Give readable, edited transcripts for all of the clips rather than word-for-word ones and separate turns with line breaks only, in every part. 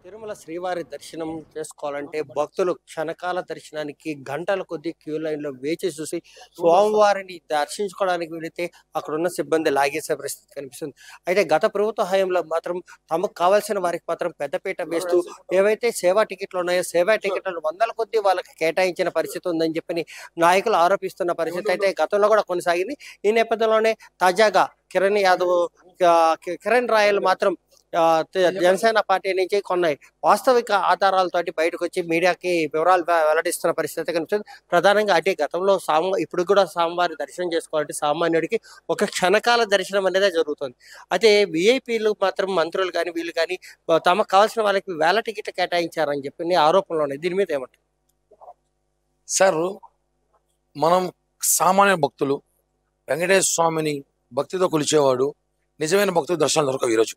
తిరుమల శ్రీవారి దర్శనం చేసుకోవాలంటే భక్తులు క్షణకాల దర్శనానికి గంటల కొద్దీ క్యూ లైన్‌లో వేచి చూసి స్వామివారిని దర్శించుకోవడానికి వెళితే అక్కడున్న సిబ్బంది లాగేసే పరిస్థితి కనిపిస్తుంది. అయితే గత ప్రభుత్వ హయాంలో మాత్రం తమకు కావాల్సిన వారికి మాత్రం పెద్దపీట వేస్తూ ఏవైతే సేవా టికెట్లు ఉన్నాయో సేవా టికెట్లను వందల కొద్దీ వాళ్ళకి కేటాయించిన పరిస్థితి ఉందని చెప్పని నాయకులు ఆరోపిస్తున్న పరిస్థితి అయితే గతంలో కూడా కొనసాగింది. ఈ నేపథ్యంలోనే తాజాగా కిరణ్ యాదవ్ కిరణ్ రాయల్ మాత్రం జనసేన పార్టీ నుంచి కొన్ని వాస్తవిక ఆధారాలతోటి బయటకొచ్చి మీడియాకి వివరాలు వెల్లడిస్తున్న పరిస్థితి కనిపిస్తుంది. ప్రధానంగా అంటే గతంలో ఇప్పుడు కూడా స్వామివారి దర్శనం చేసుకోవాలంటే సామాన్యుడికి ఒక క్షణకాల దర్శనం అనేదే జరుగుతుంది. అయితే విఐపీలు మాత్రం మంత్రులు కానీ వీళ్ళు కానీ తమకు కావాల్సిన వాళ్ళకి వేల టికెట్ కేటాయించారని చెప్పి ఆరోపణలు ఉన్నాయి. దీని మీద ఏమంటారు?
సార్, మనం సామాన్య భక్తులు వెంకటేశ్వర స్వామిని భక్తితో కొలిచేవాడు నిజమైన భక్తులు దర్శనం దొరకవు. ఈరోజు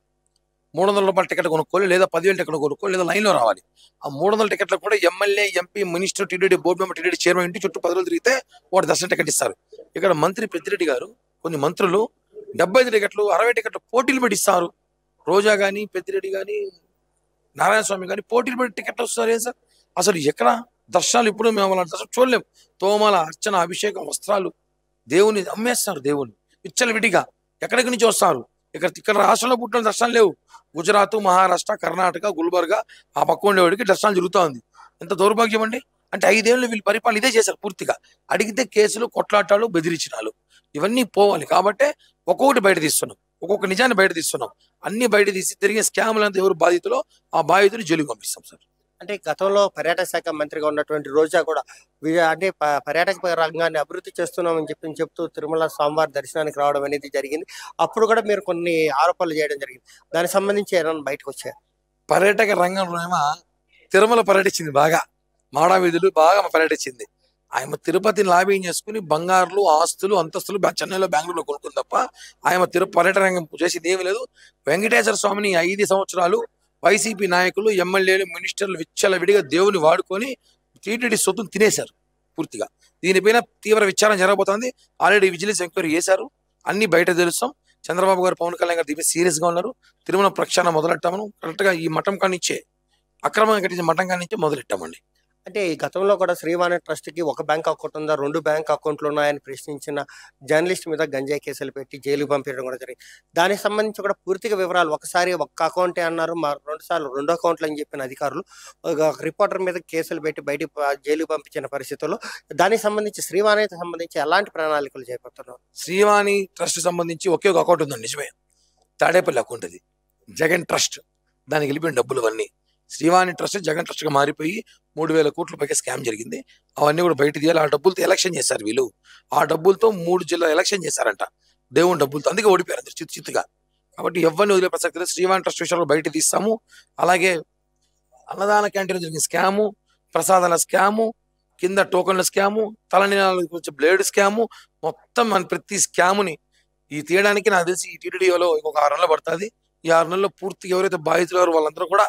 300 రూపాయల టికెట్ కొనుక్కోవాలి, లేదా 10,000 టికెట్ కొనుక్కోవాలి, లేదా లైన్లో రావాలి. ఆ 300 టికెట్లు కూడా MLA, MP, minister, TTD board member, TTD chairman ఇంటి చుట్టూ 10 రోజులు తిరిగితే వాడు దర్శనం టికెట్ ఇస్తారు. ఇక్కడ మంత్రి పెద్దిరెడ్డి గారు, కొన్ని మంత్రులు 75 టికెట్లు, 60 టికెట్లు పోటీలు పెట్టి ఇస్తారు. రోజా కానీ, పెద్దిరెడ్డి కానీ, నారాయణ స్వామి కానీ పోటీలు పెట్టి టికెట్లు వస్తారు. ఏం సార్ అసలు ఎక్కడ దర్శనాలు? ఇప్పుడు మేము అలాంటి దర్శనం చూడలేము. తోమాల, అర్చన, అభిషేకం, వస్త్రాలు, దేవుని అమ్మేస్తారు. దేవుని పిచ్చలు విడిగా ఎక్కడికి నుంచి వస్తారు. ఇక్కడ రాష్ట్రంలో పుట్టిన దర్శనాలు లేవు. గుజరాత్, మహారాష్ట్ర, కర్ణాటక, గుల్బర్గా ఆ పక్క ఉండేవాడికి దర్శనాలు జరుగుతూ ఉంది. ఎంత దౌర్భాగ్యం అండి. అంటే 5 ఏళ్ళు వీళ్ళు పరిపాలన ఇదే చేశారు. పూర్తిగా అడిగితే కేసులు, కొట్లాటాలు, బెదిరించినాలు ఇవన్నీ పోవాలి. కాబట్టే ఒక్కొక్కటి బయట తీస్తున్నాం, ఒక్కొక్క నిజాన్ని బయట తీస్తున్నాం. అన్ని బయట తీసి తిరిగే స్కాములంతా ఎవరు బాధితులో ఆ బాధితులు జైలుకి పంపిస్తాం సార్.
అంటే గతంలో పర్యాటక శాఖ మంత్రిగా ఉన్నటువంటి రోజా కూడా అంటే పర్యాటక రంగాన్ని అభివృద్ధి చేస్తున్నామని చెప్తూ తిరుమల స్వామివారి దర్శనానికి రావడం అనేది జరిగింది. అప్పుడు కూడా మీరు కొన్ని ఆరోపణలు చేయడం జరిగింది. దానికి సంబంధించి ఏమైనా బయటకు వచ్చాయి?
పర్యాటక రంగంలో తిరుమల పర్యటించింది, బాగా మాడా వీధులు బాగా పర్యటించింది. ఆయన తిరుపతిని లాభ్యం చేసుకుని బంగారులు, ఆస్తులు, అంతస్తులు చెన్నైలో, బెంగళూరులో కొనుక్కుంది తప్ప ఆయన పర్యటన రంగం చేసింది ఏమీ లేదు. వెంకటేశ్వర స్వామిని 5 సంవత్సరాలు వైసీపీ నాయకులు, ఎమ్మెల్యేలు, మినిస్టర్లు విచ్చలవిడిగా దేవుని వాడుకొని టీటీడీ సొత్తును తినేశారు పూర్తిగా. దీనిపైన తీవ్ర విచారణ జరగబోతోంది. ఆల్రెడీ విజిలెన్స్ ఎంక్వైరీ చేశారు. అన్ని బయట తెలుస్తాం. చంద్రబాబు గారు, పవన్ కళ్యాణ్ గారు దీని సీరియస్ గా ఉన్నారు. తిరుమల ప్రక్షాళన మొదలెట్టామను కరెక్ట్ గా ఈ మఠం కానిచ్చే, అక్రమంగా కట్టించే మఠం కానిచ్చే మొదలెట్టామండి.
అంటే ఈ గతంలో కూడా శ్రీవాణి ట్రస్ట్‌కి ఒక బ్యాంక్ అకౌంట్ ఉందా? 2 బ్యాంక్ అకౌంట్లు ఉన్నాయని ప్రశ్నించిన జర్నలిస్ట్ మీద గంజాయి కేసులు పెట్టి జైలుకి పంపించడం కూడా జరిగింది. దానికి సంబంధించి కూడా పూర్తిగా వివరాలు ఒకసారి ఒక్క అకౌంటే అన్నారు. 2 సార్లు 2 అకౌంట్లు అని చెప్పిన అధికారులు ఒక రిపోర్టర్ మీద కేసులు పెట్టి జైలుకి పంపించిన పరిస్థితుల్లో దానికి సంబంధించి శ్రీవాణికి సంబంధించి ఎలాంటి ప్రణాళికలు చేపడుతున్నారు?
శ్రీవాణి ట్రస్ట్ సంబంధించి ఒకే ఒక అకౌంట్ ఉందండి, నిజమే. తాడేపల్లి అకౌంట్, అది జగన్ ట్రస్ట్. దానికి వెళ్ళిపోయిన డబ్బులు అవన్నీ శ్రీవాణి ట్రస్ట్ జగన్ ట్రస్ట్ గా మారిపోయి 3,000 కోట్ల పైగా స్కామ్ జరిగింది. అవన్నీ కూడా బయట తీయాలి. ఆ డబ్బులతో ఎలక్షన్ చేశారు వీళ్ళు. ఆ డబ్బులతో 3 జిల్లా ఎలక్షన్ చేశారంట, దేవుని డబ్బులతో. అందుకే ఓడిపోయారు చిత్తుగా. కాబట్టి ఎవరిని వదిలే ప్రసక్తి లేదు. శ్రీవాణి ట్రస్ట్ విషయాలు బయట తీస్తాము. అలాగే అన్నదాన క్యాంటీన్ జరిగిన స్కాము, ప్రసాదాల స్కాము, కింద టోకన్ల స్కాము, తలనీలాలకు వచ్చే బ్లేడ్ స్కాము, మొత్తం మన ప్రతి స్కాముని తీయడానికి నాకు తెలిసి ఈ టీటీడీలో ఒక 6 నెలలు పడుతుంది. ఈ 6 నెలల్లో పూర్తిగా ఎవరైతే బాధితులు వాళ్ళందరూ కూడా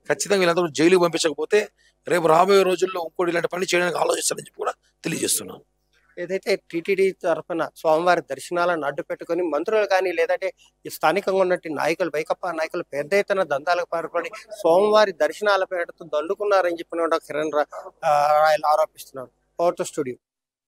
ఖచ్చితంగా వీళ్ళందరూ జైలుకి పంపించకపోతే రేపు రాబోయే రోజుల్లో ఇంకోటి ఇలాంటి పని చేయడానికి ఆలోచిస్తారని చెప్పి కూడా తెలియజేస్తున్నాను.
ఏదైతే టీటీడీ తరఫున స్వామివారి దర్శనాలను అడ్డు పెట్టుకొని మంత్రులు కానీ లేదంటే ఈ స్థానికంగా ఉన్నట్టు నాయకులు, వైకప్పా నాయకులు పెద్ద ఎత్తున దందాలకు పాల్పడి స్వామివారి దర్శనాల పేరుతో దండుకున్నారని చెప్పిన కిరణ్ రాయల్ ఆరోపిస్తున్నారు. Power to studio.